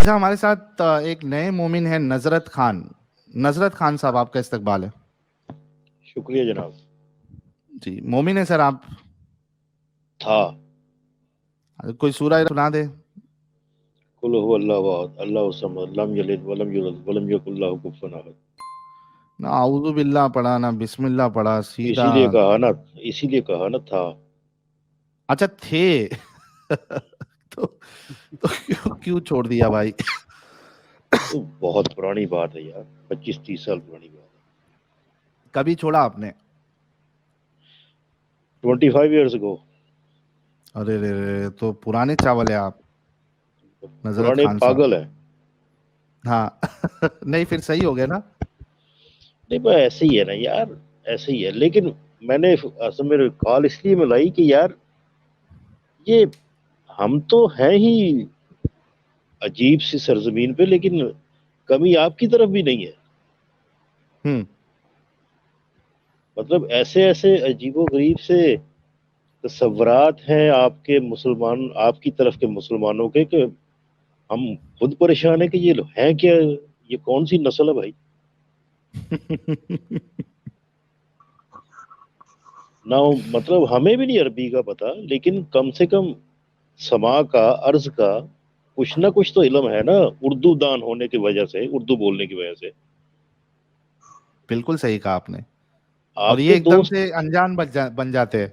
اچھا، ہمارے ساتھ ایک نئے مومن ہے نظرت خان. نظرت خان صاحب، آپ کا استقبال ہے. شکریہ جناب. جی، مومن ہے سر آپ؟ تھا. کوئی سورہ سنا دے. قل هو اللہ احد اللہ الصمد لم یلد ولم یولد ولم یکن لہ کفوا احد. نہ اعوذ باللہ پڑھا نہ بسم اللہ پڑھا، سیدھا. اسی لیے کہا نا تھا. اچھا تھے. تو کیوں چھوڑ دیا بھائی؟ تو بہت پرانی بات ہے یار، 25-30 سال پرانی بات ہے. کبھی چھوڑا آپ نے؟ 25 years ago. ارے رے، تو پرانے چاول ہے آپ نظرت پرانے خان صاحب. پاگل ہیں. ہاں. نہیں پھر صحیح ہو گیا نا. نہیں بھائی ایسے ہی ہے نا یار، ایسے ہی ہے. لیکن میں نے اصل میں کال اس لیے ملائی کہ یار یہ ہم تو ہیں ہی عجیب سی سرزمین پہ، لیکن کمی آپ کی طرف بھی نہیں ہے. مطلب ایسے ایسے عجیب و غریب سے تصورات ہیں آپ کے مسلمان، آپ کی طرف کے مسلمانوں کے، کہ ہم خود پریشان ہیں کہ یہ ہیں کیا، یہ کون سی نسل ہے بھائی. نہ مطلب ہمیں بھی نہیں عربی کا پتہ، لیکن کم سے کم سما کا، عرض کا کچھ نہ کچھ تو علم ہے نا، اردو دان ہونے کی وجہ سے، اردو بولنے کی وجہ سے. بالکل صحیح کہا آپ نے. اور آپ یہ کے ایک دم سے دوست انجان بن جاتے ہیں.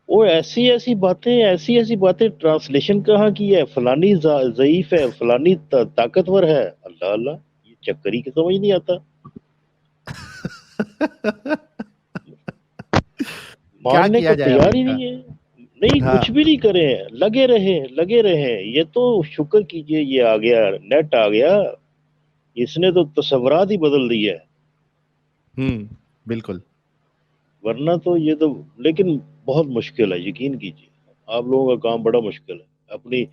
وہ ایسی باتیں ٹرانسلیشن کہاں کی ہے، فلانی ضعیف ہے، فلانی طاقتور ہے. اللہ اللہ، یہ چکری کی سمجھ نہیں آتا. کیا ماننے کیا کو جائے اب تیار ان ہی کا؟ نہیں ہے. نہیں ہاں کچھ بھی نہیں کرے ہیں، لگے رہے. یہ تو شکر کیجئے یہ آ گیا، نیٹ آ گیا، اس نے تو تصورات ہی بدل دی ہے. بالکل. ورنہ تو یہ تو، لیکن بہت مشکل ہے، یقین کیجئے آپ لوگوں کا کام بڑا مشکل ہے. اپنی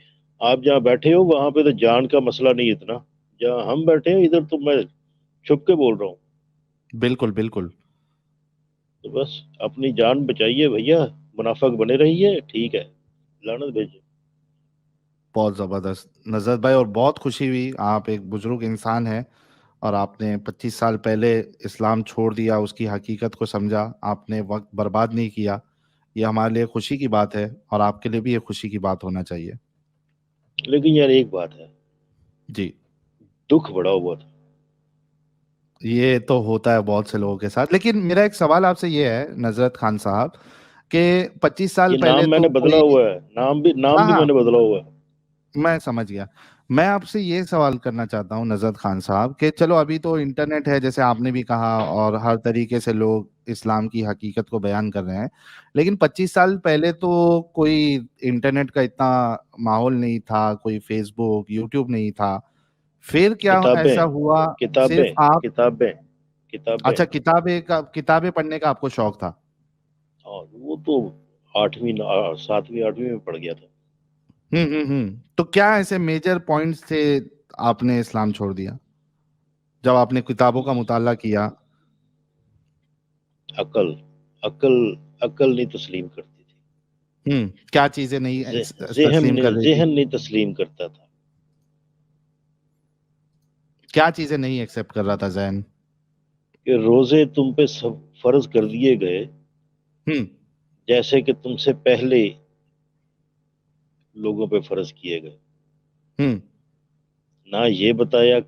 آپ جہاں بیٹھے ہو وہاں پہ تو جان کا مسئلہ نہیں اتنا، جہاں ہم بیٹھے ہیں ادھر تو میں چھپ کے بول رہا ہوں. بالکل بالکل. تو بس اپنی جان بچائیے بھیا، منافق بنے رہیے، ٹھیک ہے، لعنت بھیجیے. بہت زبردست نظرت بھائی، اور بہت خوشی ہوئی. آپ ایک بزرگ انسان ہیں اور آپ نے 25 سال پہلے اسلام چھوڑ دیا، اس کی حقیقت کو سمجھا، آپ نے وقت برباد نہیں کیا. یہ ہمارے لیے خوشی کی بات ہے، اور آپ کے لیے بھی یہ خوشی کی بات ہونا چاہیے. لیکن یار ایک بات ہے، جی. دکھ بڑا ہوا تھا. یہ تو ہوتا ہے بہت سے لوگوں کے ساتھ. لیکن میرا ایک سوال آپ سے یہ ہے نظرت خان صاحب، کہ 25 سال یہ پہلے نام میں تو نے بدلا کوئی... ہوا ہے، نام ہاں بھی ہاں، میں نے بدلا ہوا ہے. میں سمجھ گیا. میں آپ سے یہ سوال کرنا چاہتا ہوں نظرت خان صاحب، کہ چلو ابھی تو انٹرنیٹ ہے جیسے آپ نے بھی کہا، اور ہر طریقے سے لوگ اسلام کی حقیقت کو بیان کر رہے ہیں. لیکن 25 سال پہلے تو کوئی انٹرنیٹ کا اتنا ماحول نہیں تھا، کوئی فیس بک یوٹیوب نہیں تھا. پھر کیا کتابیں ایسا ہوا؟ کتابیں صرف آپ... کتابیں کتابیں اچھا، کتابیں پڑھنے کا آپ کو شوق تھا. اور وہ تو 7ویں 8ویں میں پڑ گیا تھا. تو کیا ایسے میجر پوائنٹس تھے آپ نے اسلام چھوڑ دیا جب آپ نے کتابوں کا مطالعہ کیا؟ عقل نہیں تسلیم کرتی کیا چیزیں نہیں تھی. تسلیم کر رہی تھی؟ ذہن نہیں تسلیم کرتا تھا. کیا چیزیں نہیں ایکسپٹ کر رہا تھا ذہن؟ کہ روزے تم پہ سب فرض کر دیے گئے، ہم جیسے کہ تم سے پہلے لوگوں پہ فرض کیے گئے. ہم نہ یہ بتایا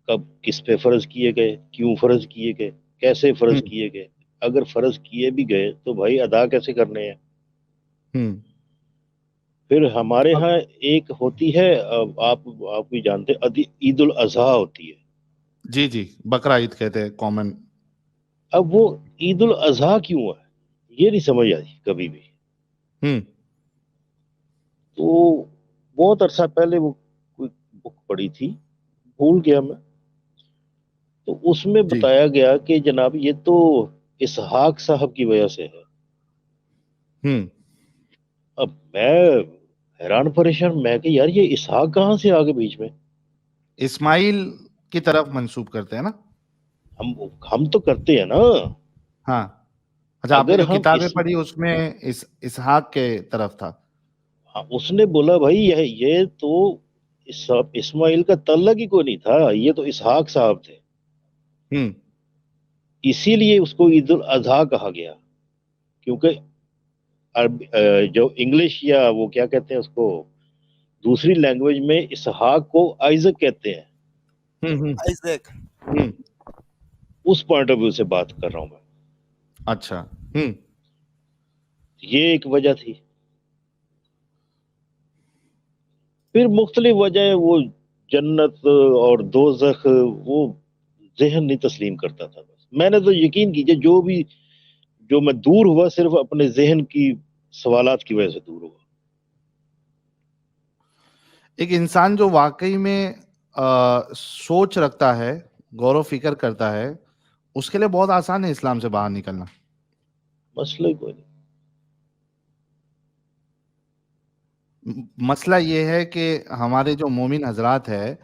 کب کس پہ فرض کیے گئے، کیوں فرض کیے گئے، کیسے فرض ہم کیے گئے. اگر فرض کیے بھی گئے تو بھائی ادا کیسے کرنے ہیں. ہم پھر ہمارے اب ہاں ایک ہوتی ہے، آپ بھی جانتے، عید الاضحیٰ ہوتی ہے. جی جی، بقرہ عید کہتے ہیں کامن. اب وہ عید الاضحیٰ کیوں ہے یہ نہیں سمجھ آئی کبھی بھی. ہم تو بہت عرصہ پہلے وہ کوئی بک پڑھی تھی، بھول گیا میں. تو اس میں جی. بتایا گیا کہ جناب یہ تو اسحاق صاحب کی وجہ سے ہے. ہم اب میں حیران پریشان، میں کہ یار یہ اسحاق کہاں سے آگے بیچ میں. اسماعیل کی طرف منسوب کرتے ہیں نا؟ ہم تو کرتے ہیں نا. ہاں. اچھا، آپ نے اگر جو ہم کتابیں پڑھی اس میں اسحاق کے طرف تھا. اس نے بولا بھائی یہ تو اسماعیل کا تعلق ہی کوئی نہیں تھا, یہ تو اسحاق صاحب تھے, اسی لیے اس کو عید الاضحیٰ کہا گیا, کیونکہ جو انگلش یا وہ کیا کہتے ہیں اس کو دوسری لینگویج میں اسحاق کو آئزک کہتے ہیں, آئزیک. اس پوائنٹ آف ویو سے بات کر رہا ہوں میں. اچھا. یہ ایک وجہ تھی. پھر مختلف وجہ, وہ جنت اور دوزخ وہ ذہن نہیں تسلیم کرتا تھا. بس میں نے تو یقین کیجئے جو میں دور ہوا صرف اپنے ذہن کی سوالات کی وجہ سے دور ہوا. ایک انسان جو واقعی میں سوچ رکھتا ہے, غور و فکر کرتا ہے, اس کے لیے بہت آسان ہے اسلام سے باہر نکلنا. مسئلہ ہی کوئی نہیں. مسئلہ یہ ہے کہ ہمارے جو مومن حضرات ہے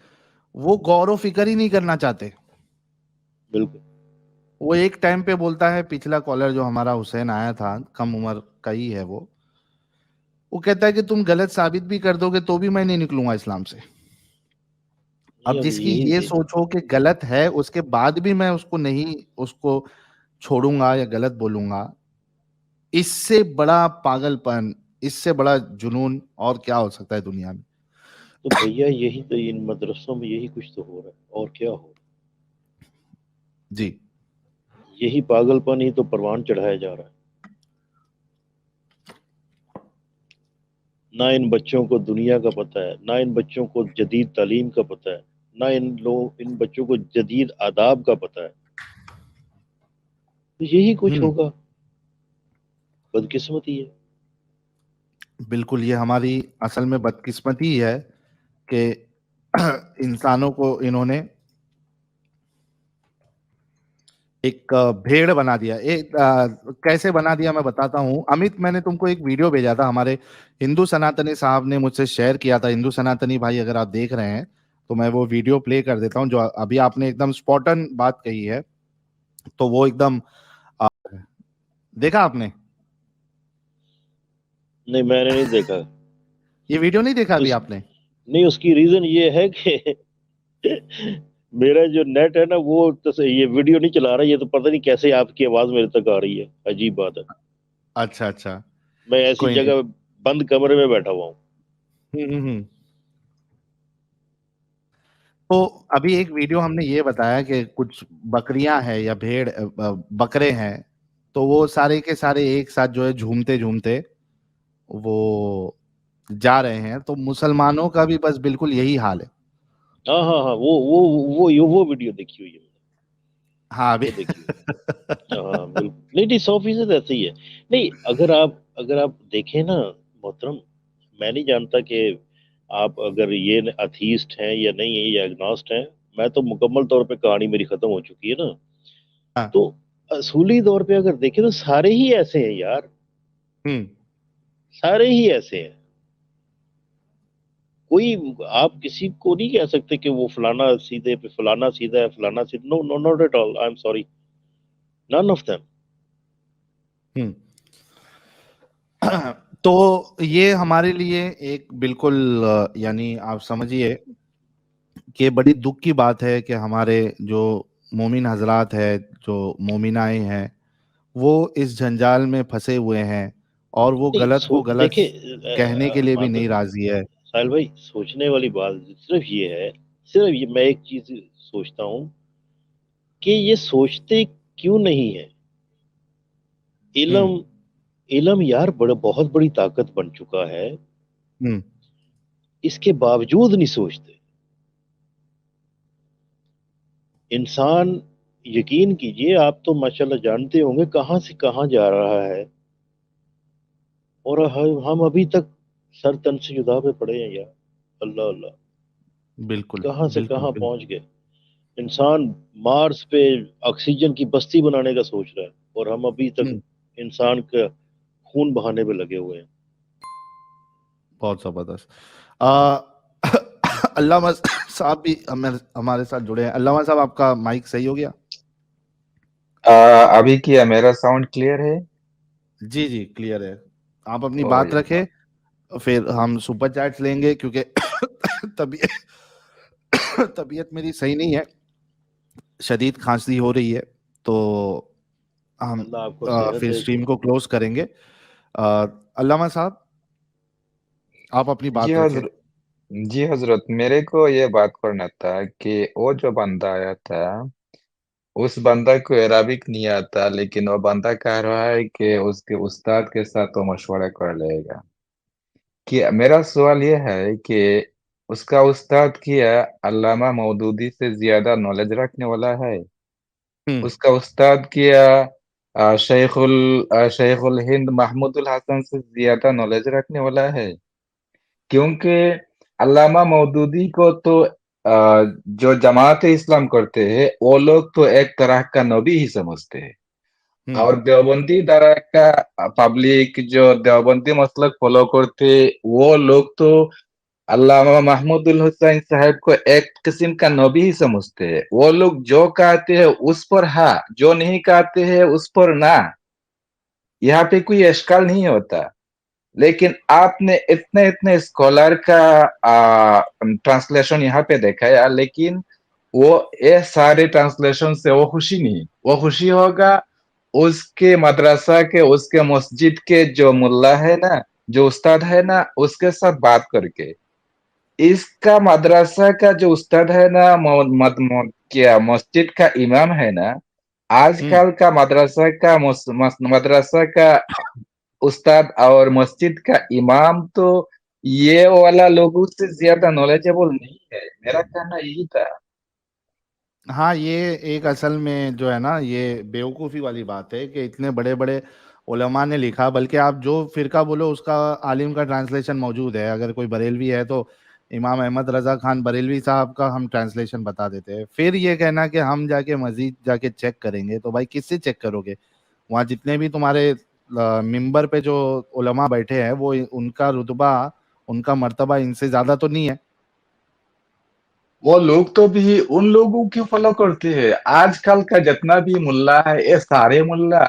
وہ غور و فکر ہی نہیں کرنا چاہتے. بالکل. وہ ایک ٹائم پہ بولتا ہے, پچھلا کالر جو ہمارا حسین آیا تھا, کم عمر کا ہی ہے وہ کہتا ہے کہ تم غلط ثابت بھی کر دو گے تو بھی میں نہیں نکلوں گا اسلام سے. اب جس کی یہ سوچ ہو کہ غلط ہے, اس کے بعد بھی میں اس کو چھوڑوں گا یا غلط بولوں گا, اس سے بڑا پاگل پن, اس سے بڑا جنون اور کیا ہو سکتا ہے دنیا میں. تو بھیا یہی تو ان مدرسوں میں یہی کچھ تو ہو رہا ہے, اور کیا ہو رہا ہے. جی, یہی پاگل پن ہی تو پروان چڑھایا جا رہا ہے. نہ ان بچوں کو دنیا کا پتہ ہے, نہ ان بچوں کو جدید تعلیم کا پتہ ہے, نہ ان بچوں کو جدید آداب کا پتہ ہے. تو یہی کچھ ہوگا. بدقسمتی ہے. بالکل, یہ ہماری اصل میں بدقسمتی ہے کہ انسانوں کو انہوں نے ایک بھیڑ بنا دیا. کیسے بنا دیا میں بتاتا ہوں. امیت, میں نے تم کو ایک ویڈیو بھیجا تھا, ہمارے ہندو سناتنی صاحب نے مجھ سے شیئر کیا تھا. ہندو سناتنی بھائی اگر آپ دیکھ رہے ہیں تو میں وہ ویڈیو پلے کر دیتا ہوں, جو ابھی آپ نے ایک دم اسپاٹن بات کہی ہے, تو وہ ایک دم دیکھا آپ نے؟ نہیں, میں نے نہیں دیکھا. یہ ویڈیو نہیں دیکھا ابھی آپ نے؟ نہیں, اس کی ریزن یہ ہے کہ میرا جو نیٹ ہے نا وہ یہ ویڈیو نہیں چلا رہا. یہ تو پتہ نہیں کیسے آپ کی آواز میرے تک آ رہی ہے, عجیب بات ہے. اچھا اچھا, میں ایسی جگہ بند کمرے میں بیٹھا ہوا ہوں. تو ابھی ایک ویڈیو ہم نے یہ بتایا کہ کچھ بکریاں ہیں یا بکرے ہیں, تو وہ سارے کے سارے ایک ساتھ جو ہے جھومتے جھومتے وہ جا رہے ہیں. تو مسلمانوں کا بھی بس بالکل یہی حال ہے. ہاں ہاں ہاں, وہ ویڈیو دیکھی ہوئی ہے. ہاں, وہ دیکھی ہوئی ہے. ہاں بالکل. نہیں 100% ایسا ہی ہے. نہیں, اگر آپ دیکھیں نا محترم, میں نہیں جانتا کہ آپ اگر یہ اتھیسٹ ہیں یا نہیں ہیں یا اگنوسٹ ہیں. میں تو مکمل طور پہ کہانی میری ختم ہو چکی ہے نا. تو اصولی طور پہ اگر دیکھیں تو سارے ہی ایسے ہیں یار. سارے ہی ایسے ہیں. کوئی آپ کسی کو نہیں کہہ سکتے کہ وہ فلانا سیدھے پہ فلانا سیدھا ہے, فلانا سیدھا. No no not at all. I am sorry, none of them. تو یہ ہمارے لیے ایک بالکل یعنی آپ سمجھیے کہ بڑی دکھ کی بات ہے کہ ہمارے جو مومن حضرات ہیں, جو مومنائیں ہیں, وہ اس جنجال میں پھنسے ہوئے ہیں اور وہ غلط کو غلط کہنے کے لیے بھی نہیں راضی ہے. ساحل بھائی, سوچنے والی بات صرف یہ ہے, صرف یہ میں ایک چیز سوچتا ہوں کہ یہ سوچتے کیوں نہیں ہے. علم یار بہت بڑی طاقت بن چکا ہے. اس کے باوجود نہیں سوچتے. انسان, یقین کیجئے, آپ تو ماشاءاللہ جانتے ہوں گے کہاں سے کہاں جا رہا ہے, اور ہم ابھی تک سر تن سے جدا پہ پڑے ہیں یار. اللہ اللہ, بالکل کہاں سے کہاں پہنچ گئے. انسان مارس پہ آکسیجن کی بستی بنانے کا سوچ رہا ہے, اور ہم ابھی تک انسان کا خون بہانے پہ لگے ہوئے ہیں. بہت زبردست. علامہ صاحب بھی ہمارے ساتھ جڑے ہیں. علامہ صاحب, آپ کا مائک صحیح ہو گیا؟ ابھی کیا میرا ساؤنڈ کلیئر ہے؟ جی کلیئر ہے. آپ اپنی بات رکھیں, پھر ہم سپر چیٹس لیں گے, کیونکہ طبیعت میری صحیح نہیں ہے, شدید کھانسی ہو رہی ہے, تو ہم اللہ آپ کو صحت پھر دے. اسٹریم کو کلوز کریں گے. علامہ صاحب آپ اپنی جی بات رکھیں. حضرت جی حضرت میرے کو یہ بات کرنا تھا کہ وہ جو بندہ آیا تھا اس بندہ کو عربک نہیں آتا, لیکن وہ بندہ کہہ رہا ہے کہ اس کے استاد کے ساتھ وہ مشورہ کر لے گا. کہ میرا سوال یہ ہے کہ اس کا استاد کیا علامہ مودودی سے زیادہ نالج رکھنے والا ہے؟ اس کا استاد کیا شیخ الہند محمود الحسن سے زیادہ نالج رکھنے والا ہے؟ کیونکہ علامہ مودودی کو تو جو جماعت اسلام کرتے ہیں وہ لوگ تو ایک طرح کا نبی ہی سمجھتے ہیں, اور دیوبندی درا کا پبلک جو دیوبندی مسلک فالو کرتے وہ لوگ تو علامہ محمود الحسین صاحب کو ایک قسم کا نبی ہی سمجھتے ہیں. وہ لوگ جو کہتے ہیں اس پر ہاں, جو نہیں کہتے ہیں اس پر نہ. یہاں پہ کوئی اشکال نہیں ہوتا. لیکن آپ نے اتنے اسکالر کا ٹرانسلیشن یہاں پہ دیکھا, لیکن وہ یہ سارے ٹرانسلیشن سے وہ خوشی نہیں. وہ خوشی ہوگا اس کے مدرسہ کے, اس کے مسجد کے جو ملا ہے نا, جو استاد ہے نا, اس کے ساتھ بات کر کے. اس کا مدرسہ کا جو استاد ہے نا, کیا مسجد کا امام ہے نا, آج کل کا مدرسہ کا استاد اور مسجد کا امام تو یہ والا لوگوں سے زیادہ نالجبل نہیں ہے. میرا کہنا یہی تھا. ہاں, یہ ایک اصل میں جو ہے نا یہ بیوقوفی والی بات ہے کہ اتنے بڑے بڑے علماء نے لکھا, بلکہ آپ جو فرقہ بولو اس کا عالم کا ٹرانسلیشن موجود ہے. اگر کوئی بریلوی ہے تو امام احمد رضا خان بریلوی صاحب کا ہم ٹرانسلیشن بتا دیتے ہیں. پھر یہ کہنا کہ ہم جا کے مزید جا کے چیک کریں گے, تو بھائی کس سے چیک کرو گے؟ وہاں جتنے بھی تمہارے ممبر پہ جو علماء بیٹھے ہیں وہ ان کا رتبہ, ان کا مرتبہ ان سے زیادہ تو نہیں ہے. وہ لوگ تو بھی ان لوگوں کی فالو کرتے ہیں. آج کل کا جتنا بھی ملا ہے یہ سارے ملا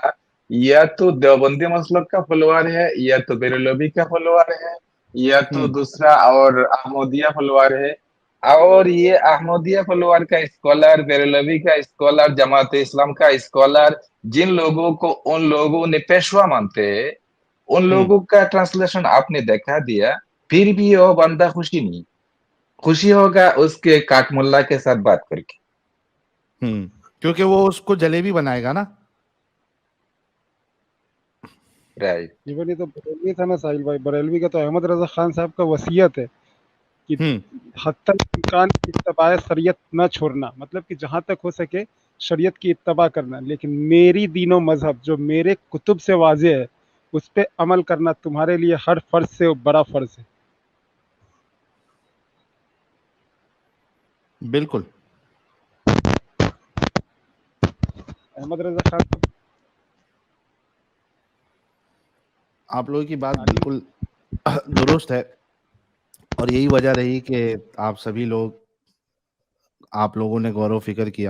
یا تو دیوبندی مسلک کا فلوار ہے, یا تو بریلوی کا فلوار ہے, یا تو دوسرا اور احمدیہ فلوار ہے. اور یہ احمدیہ فلوار کا اسکالر, بریلوی کا اسکالر, جماعت اسلام کا اسکالر, جن لوگوں کو ان لوگوں نے پیشوا مانتے ہیں, ان لوگوں کا ٹرانسلیشن آپ نے دیکھا دیا. پھر بھی وہ بندہ خوشی نہیں. خوشی ہوگا اس کے کاٹ ملا کے ساتھ بات کر کے. کیونکہ وہ اس کو جلیبی بنائے گا نا. رائٹ. ایون یہ تو بریلوی تھا نا ساحل بھائی, بریلوی کا تو احمد رضا خان صاحب کا وصیت ہے کہ حتی الامکان اتباع شریعت نہ چھوڑنا, مطلب کہ جہاں تک ہو سکے شریعت کی اتباع کرنا, لیکن میری دین و مذہب جو میرے کتب سے واضح ہے اس پہ عمل کرنا تمہارے لیے ہر فرض سے بڑا فرض ہے. بالکل. احمد رضا خان آپ لوگوں کی بات بالکل درست ہے, اور یہی وجہ رہی کہ آپ سبھی لوگ, آپ لوگوں نے غور و فکر کیا.